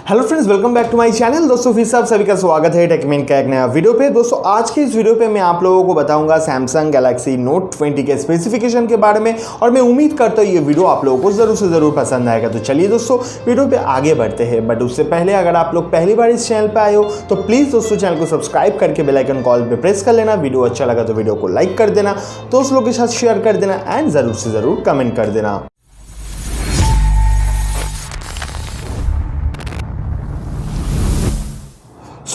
Hello friends, welcome back to my channel. दोस्तों फिर से आप सभी का स्वागत है टेकमेन का एक नया वीडियो पे। दोस्तों आज के इस वीडियो पे मैं आप लोगों को बताऊंगा सैमसंग गैलेक्सी नोट 20 के स्पेसिफिकेशन के बारे में, और मैं उम्मीद करता हूँ ये वीडियो आप लोगों को ज़रूर से ज़रूर पसंद आएगा। तो चलिए दोस्तों वीडियो पे आगे बढ़ते हैं, बट उससे पहले अगर आप लोग पहली बार इस चैनल पर आए हो तो प्लीज़ दोस्तों चैनल को सब्सक्राइब करके बेल आइकन कॉल पर प्रेस कर लेना। वीडियो अच्छा लगा तो वीडियो को लाइक कर देना, दोस्त लोगों के साथ शेयर कर देना एंड ज़रूर से ज़रूर कमेंट कर देना।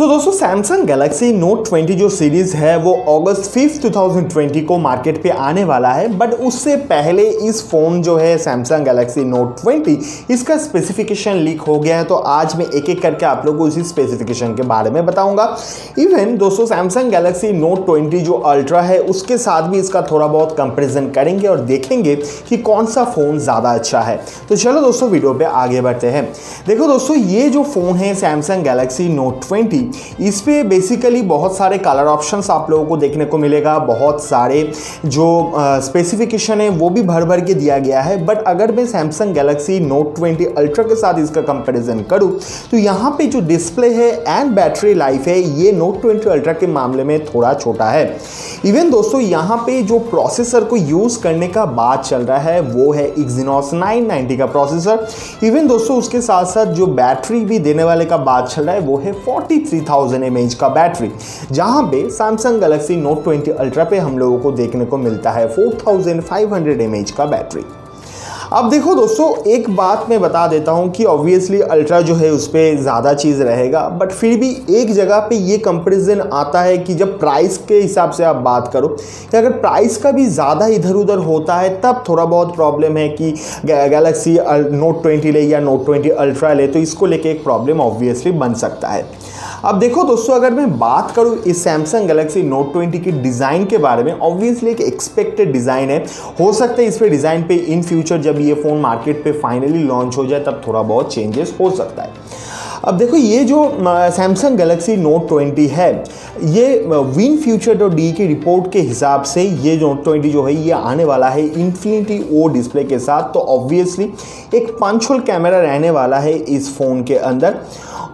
दोस्तों सैमसंग गैलेक्सी नोट 20 जो सीरीज़ है वो अगस्त 5 2020 को मार्केट पे आने वाला है। बट उससे पहले इस फ़ोन जो है सैमसंग गैलेक्सी नोट 20 इसका स्पेसिफिकेशन लीक हो गया है। तो आज मैं एक एक करके आप लोगों को उसी स्पेसिफिकेशन के बारे में बताऊंगा। इवन दोस्तों सैमसंग गैलेक्सी नोट 20 जो अल्ट्रा है उसके साथ भी इसका थोड़ा बहुत कंपेरिजन करेंगे और देखेंगे कि कौन सा फ़ोन ज़्यादा अच्छा है। तो चलो दोस्तों वीडियो पे आगे बढ़ते हैं। देखो दोस्तों ये जो फ़ोन है सैमसंग गैलेक्सी नोट 20 इस पे बेसिकली बहुत सारे कलर ऑप्शंस आप लोगों को देखने को मिलेगा। बहुत सारे जो स्पेसिफिकेशन है वो भी भर भर के दिया गया है। बट अगर मैं सैमसंग गैलेक्सी नोट 20 अल्ट्रा के साथ इसका कंपैरिजन करूं तो यहाँ पे जो डिस्प्ले है एंड बैटरी लाइफ है ये नोट 20 अल्ट्रा के मामले में थोड़ा छोटा है। इवन दोस्तों यहाँ पे जो प्रोसेसर को यूज़ करने का बात चल रहा है वो है Exynos 990 का प्रोसेसर। इवन दोस्तों उसके साथ साथ जो बैटरी भी देने वाले का बात चल रहा है वो है 43,000 mAh का बैटरी, जहां पे सैमसंग गैलेक्सी नोट 20 अल्ट्रा पे हम लोगों को देखने को मिलता है 4,500 mAh का बैटरी। अब देखो दोस्तों एक बात मैं बता देता हूं कि ऑब्वियसली अल्ट्रा जो है उस पर ज़्यादा चीज़ रहेगा, बट फिर भी एक जगह पे ये कंपैरिजन आता है कि जब प्राइस के हिसाब से आप बात करो कि अगर प्राइस का भी ज़्यादा इधर उधर होता है तब थोड़ा बहुत प्रॉब्लम है कि गैलेक्सी नोट 20 ले या नोट 20 अल्ट्रा ले, तो इसको लेके एक प्रॉब्लम ऑब्वियसली बन सकता है। अब देखो दोस्तों अगर मैं बात करूं इस सैमसंग गैलेक्सी नोट 20 की डिज़ाइन के बारे में, ऑब्वियसली एक एक्सपेक्टेड डिज़ाइन है। हो सकता है इस पे डिज़ाइन पे इन फ्यूचर जब ये फ़ोन मार्केट पे फाइनली लॉन्च हो जाए तब थोड़ा बहुत चेंजेस हो सकता है। अब देखो ये जो सैमसंग गैलेक्सी नोट 20 है ये विन फ्यूचर.डी की रिपोर्ट के हिसाब से ये जो नोट 20 जो है ये आने वाला है इन्फिनिटी ओ डिस्प्ले के साथ। तो ऑब्वियसली एक पंच होल कैमरा रहने वाला है इस फ़ोन के अंदर।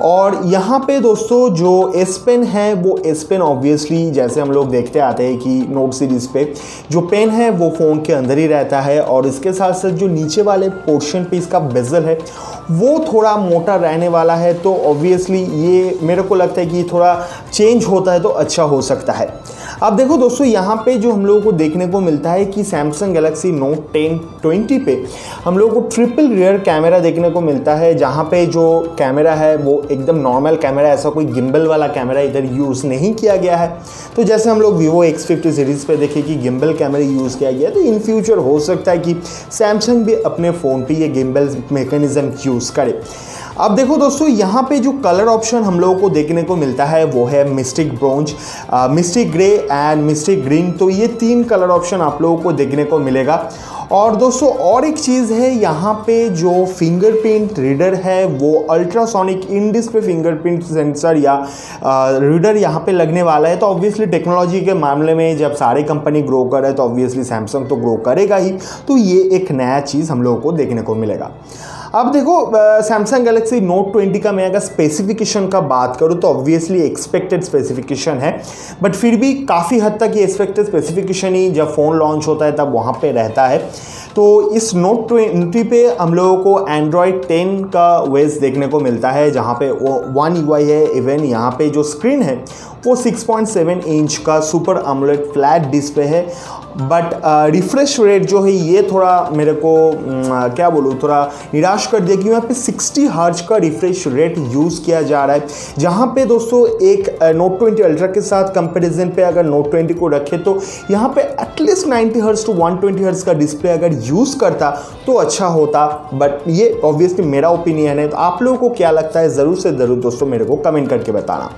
और यहाँ पे दोस्तों जो एस पेन है वो एस पेन ऑब्वियसली जैसे हम लोग देखते आते हैं कि नोट सीरीज़ पे जो पेन है वो फ़ोन के अंदर ही रहता है। और इसके साथ साथ जो नीचे वाले पोर्शन पे इसका बेजल है वो थोड़ा मोटा रहने वाला है। तो ऑब्वियसली ये मेरे को लगता है कि थोड़ा चेंज होता है तो अच्छा हो सकता है। अब देखो दोस्तों यहाँ पे जो हम लोगों को देखने को मिलता है कि सैमसंग गैलेक्सी नोट 20 पे हम लोगों को ट्रिपल रियर कैमरा देखने को मिलता है, जहाँ पे जो कैमरा है वो एकदम नॉर्मल कैमरा, ऐसा कोई गिम्बल वाला कैमरा इधर यूज़ नहीं किया गया है। तो जैसे हम लोग वीवो X50 सीरीज़ पे देखें कि गिम्बल कैमरा यूज़ किया गया है, तो इन फ्यूचर हो सकता है कि सैमसंग भी अपने फ़ोन पे ये गिम्बल मैकेनिज़्म यूज़ करे। अब देखो दोस्तों यहाँ पे जो कलर ऑप्शन हम लोगों को देखने को मिलता है वो है mistake bronze, mistake grey and mistake green. तो ये तीन कलर ऑप्शन आप लोगों को देखने को मिलेगा। और दोस्तों और एक चीज़ है यहाँ पे जो फिंगरप्रिंट रीडर है वो ultrasonic in display fingerprint sensor या रीडर यहाँ पे लगने वाला है। तो ऑब्वियसली टेक्नोलॉजी के मामले में जब सारे कंपनी ग्रो कर रहे हैं तो ऑब्वियसली सैमसंग तो ग्रो करेगा ही। तो ये एक नया चीज़ हम लोगों को देखने को मिलेगा। अब देखो सैमसंग गैलेक्सी नोट 20 का मैं अगर स्पेसिफिकेशन का बात करूँ तो ऑब्वियसली एक्सपेक्टेड स्पेसिफिकेशन है, बट फिर भी काफ़ी हद तक ये एक्सपेक्टेड स्पेसिफिकेशन ही जब फ़ोन लॉन्च होता है तब वहाँ पे रहता है। तो इस नोट 20 पे हम लोगों को एंड्रॉयड 10 का OS देखने को मिलता है, जहाँ पे वो One UI है। इवन यहाँ पे जो स्क्रीन है वो 6.7 इंच का सुपर AMOLED फ्लैट डिस्प्ले है। बट रिफ्रेश रेट जो है ये थोड़ा मेरे को क्या बोलूँ थोड़ा निराश कर दिया कि यहाँ पे 60 हर्ट्ज का रिफ्रेश रेट यूज़ किया जा रहा है, जहाँ पे दोस्तों एक नोट 20 अल्ट्रा के साथ कंपैरिजन पे अगर नोट 20 को रखें तो यहाँ पे एटलीस्ट 90 हर्ट्ज टू 120 हर्ट्ज का डिस्प्ले अगर यूज़ करता तो अच्छा होता। बट ये ऑब्वियसली मेरा ओपिनियन है, तो आप लोगों को क्या लगता है ज़रूर से ज़रूर दोस्तों मेरे को कमेंट करके बताना।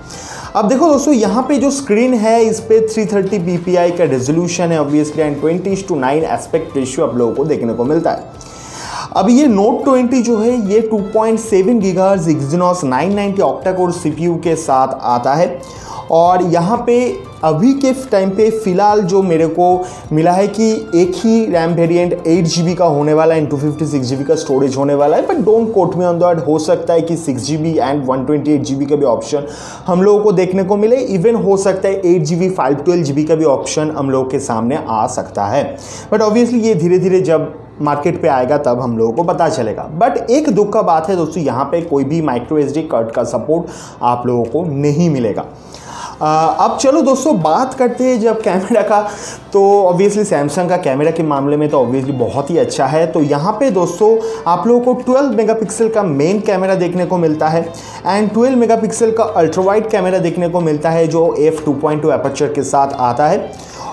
अब देखो दोस्तों यहाँ पे जो स्क्रीन है इस पे 330 ppi का रेजोल्यूशन है ऑब्वियसली एंड 20:9 एस्पेक्ट रेशियो आप लोगों को देखने को मिलता है। अब ये नोट 20 जो है ये 2.7 gigahertz Exynos 990 octa core CPU के साथ आता है। और यहाँ पे अभी के टाइम पे फ़िलहाल जो मेरे को मिला है कि एक ही रैम वेरिएंट 8 GB का होने वाला है, 256 GB का स्टोरेज होने वाला है, but don't quote me on that. हो सकता है कि 6 GB एंड 128 GB का भी ऑप्शन हम लोगों को देखने को मिले। इवन हो सकता है 8 GB 512 GB का भी ऑप्शन हम लोगों के सामने आ सकता है, बट ऑब्वियसली ये धीरे धीरे जब मार्केट पे आएगा तब हम लोगों को पता चलेगा। बट एक दुख का बात है दोस्तों, यहाँ पे कोई भी माइक्रो SD कार्ड का सपोर्ट आप लोगों को नहीं मिलेगा। अब चलो दोस्तों बात करते हैं जब कैमरा का, तो ऑब्वियसली सैमसंग का कैमरा के मामले में तो ऑब्वियसली बहुत ही अच्छा है। तो यहाँ पे दोस्तों आप लोगों को 12 मेगापिक्सल का मेन कैमरा देखने को मिलता है एंड 12 मेगापिक्सल का अल्ट्रा वाइड कैमरा देखने को मिलता है जो f2.2 एपर्चर के साथ आता है।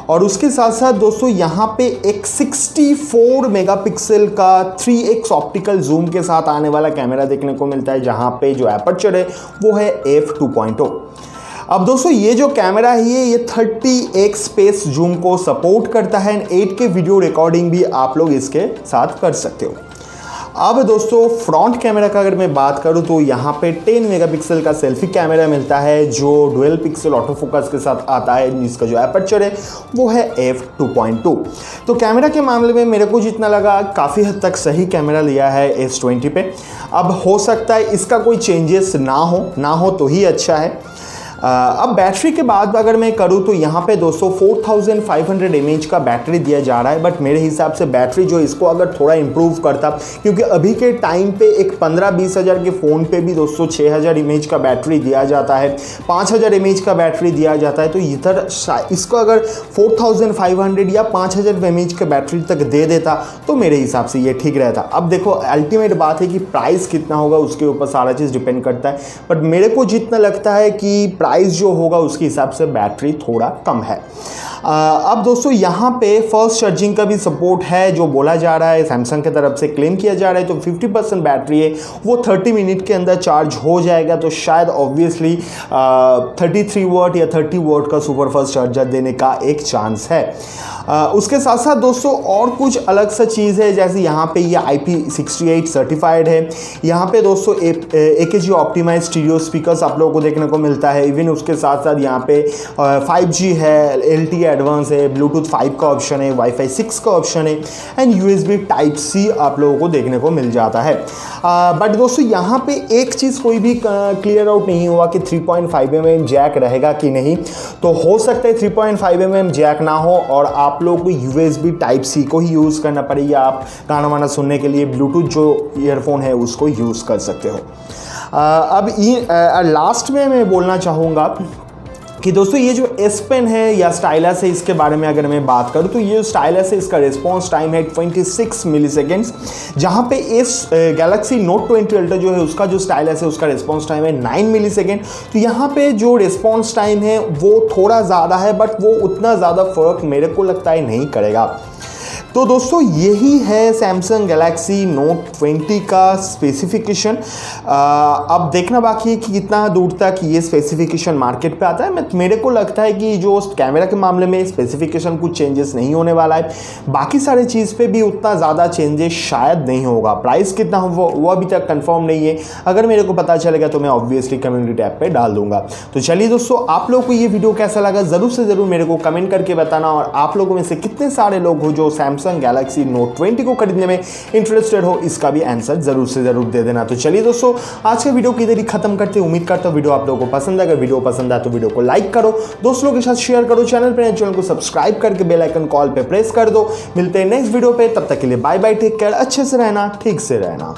और उसके साथ साथ दोस्तों यहाँ पे एक 64 मेगापिक्सल का 3x ऑप्टिकल जूम के साथ आने वाला कैमरा देखने को मिलता है, जहाँ पे जो एपर्चर है वो है f2.0। अब दोस्तों ये जो कैमरा है ये 30x स्पेस जूम को सपोर्ट करता है एंड 8K वीडियो रिकॉर्डिंग भी आप लोग इसके साथ कर सकते हो। अब दोस्तों फ्रंट कैमरा का अगर मैं बात करूं तो यहाँ पे 10 मेगापिक्सल का सेल्फी कैमरा मिलता है जो डुअल पिक्सल ऑटो फोकस के साथ आता है, जिसका जो एपर्चर है वो है f2.2। तो कैमरा के मामले में मेरे को जितना लगा काफ़ी हद तक सही कैमरा लिया है S20 पे। अब हो सकता है इसका कोई चेंजेस ना हो तो ही अच्छा है। अब बैटरी के बाद अगर मैं करूँ तो यहाँ पे दोस्तों 4500 mAh का बैटरी दिया जा रहा है, बट मेरे हिसाब से बैटरी जो इसको अगर थोड़ा इम्प्रूव करता, क्योंकि अभी के टाइम पे एक 15-20 हज़ार के फ़ोन पे भी दोस्तों 6000 mAh का बैटरी दिया जाता है, 5000 mAh का बैटरी दिया जाता है। तो इधर इसको अगर 4500 या 5000 mAh का बैटरी तक दे देता तो मेरे हिसाब से ये ठीक रहता। अब देखो अल्टीमेट बात है कि प्राइस कितना होगा उसके ऊपर सारा चीज़ डिपेंड करता है, बट मेरे को जितना लगता है कि प्राइस जो होगा उसके हिसाब से बैटरी थोड़ा कम है। अब दोस्तों यहाँ पे फर्स्ट चार्जिंग का भी सपोर्ट है जो बोला जा रहा है, सैमसंग की तरफ से क्लेम किया जा रहा है। तो 50% बैटरी है वो 30 मिनट के अंदर चार्ज हो जाएगा। तो शायद ऑब्वियसली 33 वाट या 30 वाट का सुपर फास्ट चार्जर देने का एक चांस है। उसके साथ साथ दोस्तों और कुछ अलग सा चीज़ है, जैसे यहाँ पे ये IP68 सर्टिफाइड है। यहाँ पे दोस्तों AKG ऑप्टिमाइज स्टीरियो स्पीकर्स आप लोगों को देखने को मिलता है। इवन उसके साथ साथ यहाँ पे 5G है, LTE एडवांस है, ब्लूटूथ 5 का ऑप्शन है, वाईफाई 6 का ऑप्शन है एंड USB Type-C आप लोगों को देखने को मिल जाता है। बट दोस्तों यहाँ पे एक चीज़ कोई भी क्लियर आउट नहीं हुआ कि 3.5 mm जैक रहेगा कि नहीं। तो हो सकता है 3.5 mm जैक ना हो और आप लोग को USB Type-C को ही यूज़ करना पड़ेगा। आप गाना वाना सुनने के लिए ब्लूटूथ जो ईयरफोन है उसको यूज़ कर सकते हो। अब लास्ट में मैं बोलना चाहूँगा कि दोस्तों ये जो S Pen है या स्टाइलस है, इसके बारे में अगर मैं बात करूँ तो ये जो स्टाइलस है इसका रिस्पॉन्स टाइम है 26 मिलीसेकेंड्स, जहाँ पे इस गैलेक्सी नोट 20 अल्ट्रा जो है उसका जो स्टाइलस है उसका रिस्पॉन्स टाइम है 9 मिलीसेकेंड। तो यहाँ पे जो रिस्पॉन्स टाइम है वो थोड़ा ज़्यादा है, बट वो उतना ज़्यादा फ़र्क मेरे को लगता है नहीं करेगा। तो दोस्तों यही है सैमसंग गैलेक्सी नोट 20 का स्पेसिफिकेशन। अब देखना बाकी है कि कितना दूर तक ये स्पेसिफिकेशन मार्केट पे आता है। मेरे को लगता है कि जो कैमरा के मामले में स्पेसिफिकेशन कुछ चेंजेस नहीं होने वाला है, बाकी सारे चीज़ पे भी उतना ज़्यादा चेंजेस शायद नहीं होगा। प्राइस कितना हो वो अभी तक कंफर्म नहीं है, अगर मेरे को पता चलेगा तो मैं ऑब्वियसली कम्युनिटी टैब पे डाल दूंगा। तो चलिए दोस्तों, आप लोग को ये वीडियो कैसा लगा ज़रूर से ज़रूर मेरे को कमेंट करके बताना, और आप लोगों में से कितने सारे लोग हो जो सैमसंग गैलेक्सी नोट 20 को खरीदने में इंटरेस्टेड हो, इसका भी आंसर जरूर से जरूर दे देना। तो चलिए दोस्तों, आज का वीडियो को इधर ही खत्म करते हैं। उम्मीद करता हूं वीडियो आप लोगों को पसंद है। अगर वीडियो पसंद आए तो वीडियो को लाइक करो, दोस्तों के साथ शेयर करो, चैनल को सब्सक्राइब करके बेल आइकन कॉल पे प्रेस कर दो। मिलते हैं नेक्स्ट वीडियो पे, तब तक के लिए बाय बाय, टेक केयर, अच्छे से रहना, ठीक से रहना।